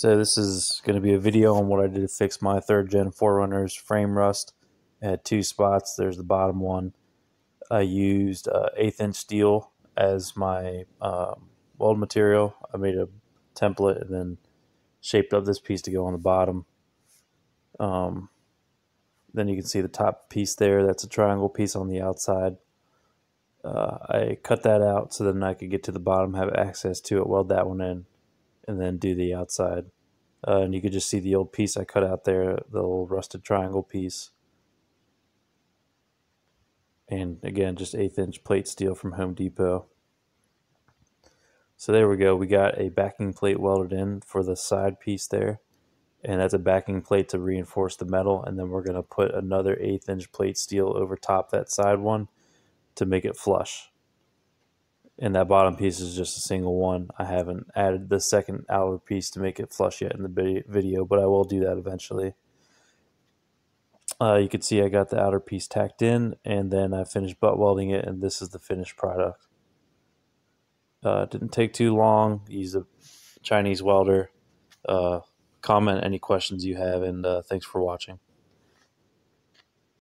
So this is going to be a video on what I did to fix my 3rd gen 4runner's frame rust. It had 2 spots. There's the bottom one. I used 1/8 inch steel as my weld material. I made a template and then shaped up this piece to go on the bottom. Then you can see the top piece there. That's a triangle piece on the outside. I cut that out so then I could get to the bottom, have access to it, weld that one in, and then do the outside. And you could just see the old piece I cut out there, the little rusted triangle piece. And again, just 1/8 inch plate steel from Home Depot. So there we go. We got a backing plate welded in for the side piece there. And that's a backing plate to reinforce the metal. And then we're going to put another 1/8 inch plate steel over top that side one to make it flush. And that bottom piece is just a single one. I haven't added the second outer piece to make it flush yet in the video, but I will do that eventually. You can see I got the outer piece tacked in, and then I finished butt welding it, and this is the finished product. Didn't take too long. Used a Chinese welder. Comment any questions you have, and thanks for watching.